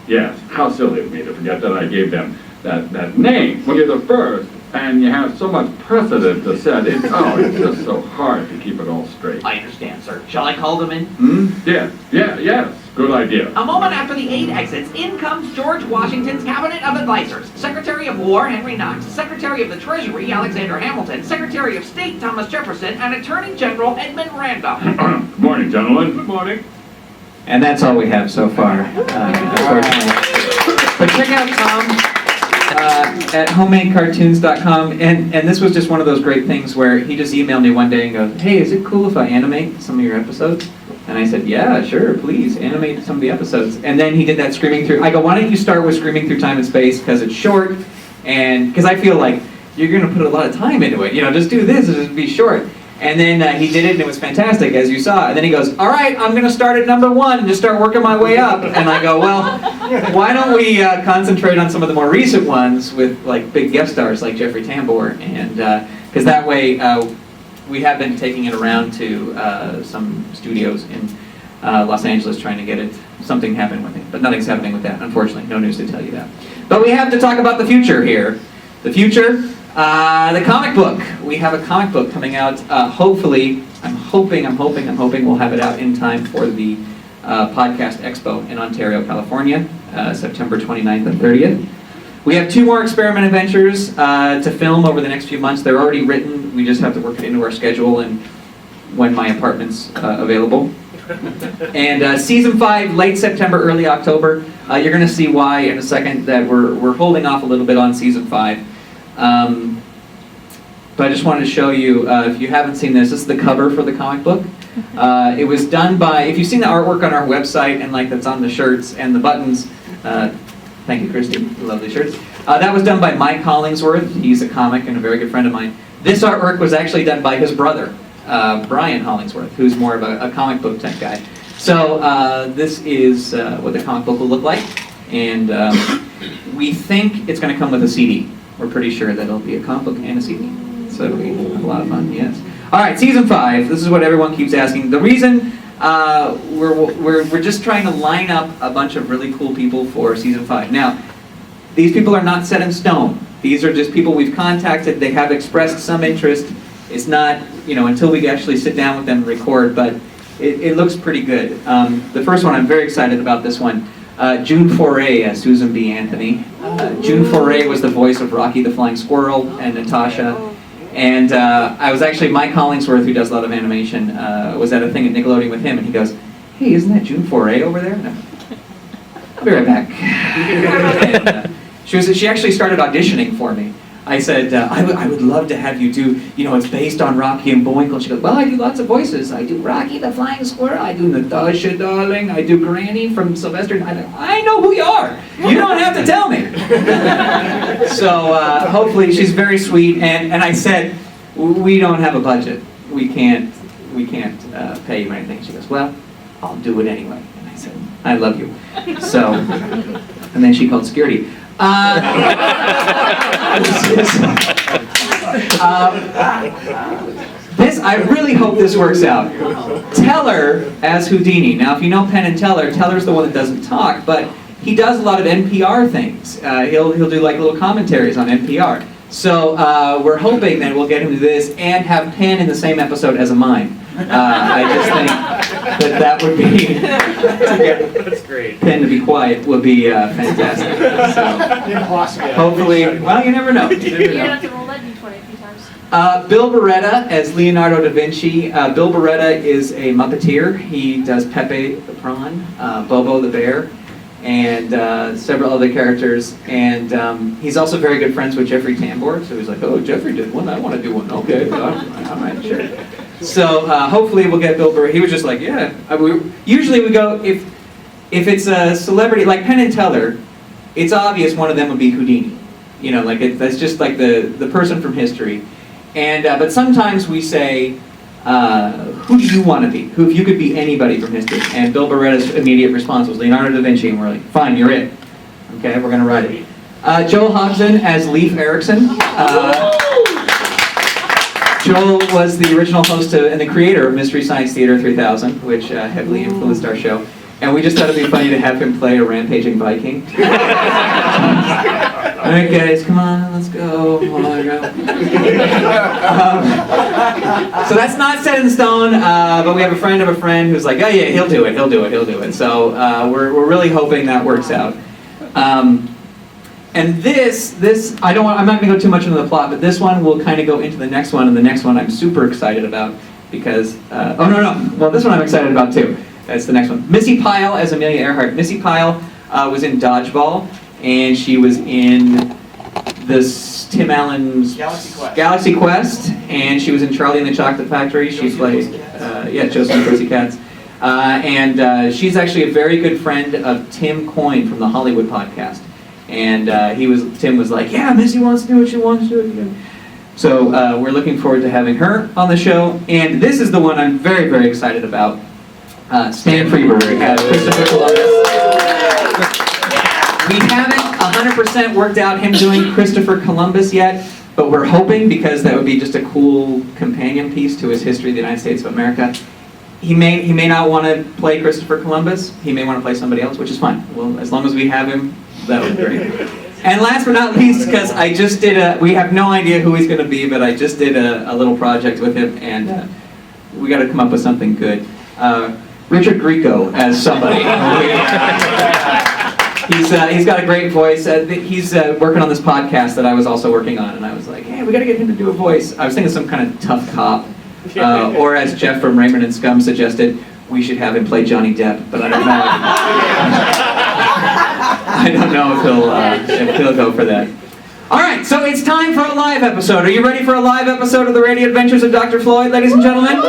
Yes, how silly of me to forget that I gave them that name. When you're the first, and you have so much precedent to set, it's just so hard to keep it all straight. I understand, sir. Shall I call them in? Yes, good idea. A moment after the aide exits, in comes George Washington's Cabinet of Advisors. Secretary of War, Henry Knox. Secretary of the Treasury, Alexander Hamilton. Secretary of State, Thomas Jefferson. And Attorney General, Edmund Randolph. Good morning, gentlemen. Good morning. And that's all we have so far, unfortunately. But check out Tom at homemadecartoons.com, and this was just one of those great things where he just emailed me one day and goes, hey, is it cool if I animate some of your episodes? And I said, yeah, sure, please, animate some of the episodes. And then he did that Screaming Through. I go, why don't you start with Screaming Through Time and Space, because it's short, and because I feel like you're going to put a lot of time into it. Just do this, and just be short. And then he did it, and it was fantastic, as you saw. And then he goes, all right, I'm going to start at number 1 and just start working my way up. And I go, well, why don't we concentrate on some of the more recent ones with like big guest stars like Jeffrey Tambor, and because that way we have been taking it around to some studios in Los Angeles trying to get it, something happen with it. But nothing's happening with that, unfortunately. No news to tell you that. But we have to talk about the future here. The future. The comic book. We have a comic book coming out. Hopefully, I'm hoping we'll have it out in time for the Podcast Expo in Ontario, California, September 29th and 30th. We have 2 more experiment adventures to film over the next few months. They're already written. We just have to work it into our schedule and when my apartment's available. And season 5, late September, early October. You're going to see why in a second that we're holding off a little bit on season 5. But I just wanted to show you, if you haven't seen this is the cover for the comic book. It was done by, if you've seen the artwork on our website and like that's on the shirts and the buttons, thank you Christy, lovely shirts. That was done by Mike Hollingsworth. He's a comic and a very good friend of mine. This artwork was actually done by his brother, Brian Hollingsworth, who's more of a comic book type guy. So this is what the comic book will look like, and we think it's going to come with a CD. We're pretty sure that it'll be a comic book and a CD. So it'll be a lot of fun, yes. All right, season 5. This is what everyone keeps asking. The reason we're just trying to line up a bunch of really cool people for season 5. Now, these people are not set in stone. These are just people we've contacted. They have expressed some interest. It's not, until we actually sit down with them and record, but it looks pretty good. The first one, I'm very excited about this one. June Foray as Susan B. Anthony. June Foray was the voice of Rocky the Flying Squirrel and Natasha. And I was actually, Mike Hollingsworth, who does a lot of animation, was at a thing at Nickelodeon with him, and he goes, hey, isn't that June Foray over there? No. I'll be right back. And, she actually started auditioning for me. I said, I would love to have you do, it's based on Rocky and Bullwinkle. She goes, well, I do lots of voices. I do Rocky the Flying Squirrel. I do Natasha, darling. I do Granny from Sylvester. I know who you are. You don't have to tell me. So hopefully she's very sweet. And I said, we don't have a budget. We can't pay you anything. She goes, well, I'll do it anyway. And I said, I love you. So, and then she called security. I really hope this works out. Teller as Houdini. Now, if you know Penn and Teller, Teller's the one that doesn't talk, but he does a lot of NPR things. He'll do like little commentaries on NPR. So we're hoping that we'll get him to this and have Penn in the same episode as a mime. I just think that would be, to get That's great. Penn to be quiet would be fantastic. So, hopefully, well, you never know. You never know. have to roll that d20 a few times. Bill Beretta as Leonardo da Vinci. Bill Beretta is a Muppeteer. He does Pepe the Prawn, Bobo the Bear, and several other characters. And he's also very good friends with Jeffrey Tambor. So he's like, oh, Jeffrey did one, I want to do one. Okay, all right, sure. So hopefully we'll get Bill Beretta. He was just like, yeah. Usually we go, if it's a celebrity, like Penn and Teller, it's obvious one of them would be Houdini. That's just like the person from history. And but sometimes we say, who do you want to be? If you could be anybody from history? And Bill Beretta's immediate response was Leonardo da Vinci, and we're like, fine, you're it. Okay, we're gonna write it. Joel Hodgson as Leif Erikson. Joel was the original host and the creator of Mystery Science Theater 3000, which heavily influenced our show. And we just thought it'd be funny to have him play a rampaging Viking. All right, guys, come on, let's go. Oh, my God. So that's not set in stone, but we have a friend of a friend who's like, oh yeah, he'll do it. So we're really hoping that works out. And this I'm not going to go too much into the plot, but this one will kind of go into the next one, and the next one I'm super excited about because, well, this one I'm excited about too. That's the next one. Missy Pyle as Amelia Earhart. Missy Pyle was in Dodgeball, and she was in this Tim Allen's Galaxy Quest, and she was in Charlie and the Chocolate Factory. She played, Josie and the Pussycats. And she's actually a very good friend of Tim Coyne from the Hollywood podcast. And Tim was like, yeah, Missy wants to do it, she wants to do it again. So we're looking forward to having her on the show. And this is the one I'm very, very excited about. Stan Freberg as Christopher Columbus. We haven't 100% worked out him doing Christopher Columbus yet, but we're hoping, because that would be just a cool companion piece to his history of the United States of America. He may not want to play Christopher Columbus. He may want to play somebody else, which is fine. Well, as long as we have him, that'll be great. And last but not least, because I just did we have no idea who he's going to be, but I just did a little project with him, and we got to come up with something good. Richard Grieco as somebody. He's got a great voice. He's working on this podcast that I was also working on, and I was like, hey, we got to get him to do a voice. I was thinking some kind of tough cop, or as Jeff from Raymond and Scum suggested, we should have him play Johnny Depp, but I don't know. I don't know if he'll go for that. All right, so it's time for a live episode. Are you ready for a live episode of the Radio Adventures of Dr. Floyd, ladies and gentlemen?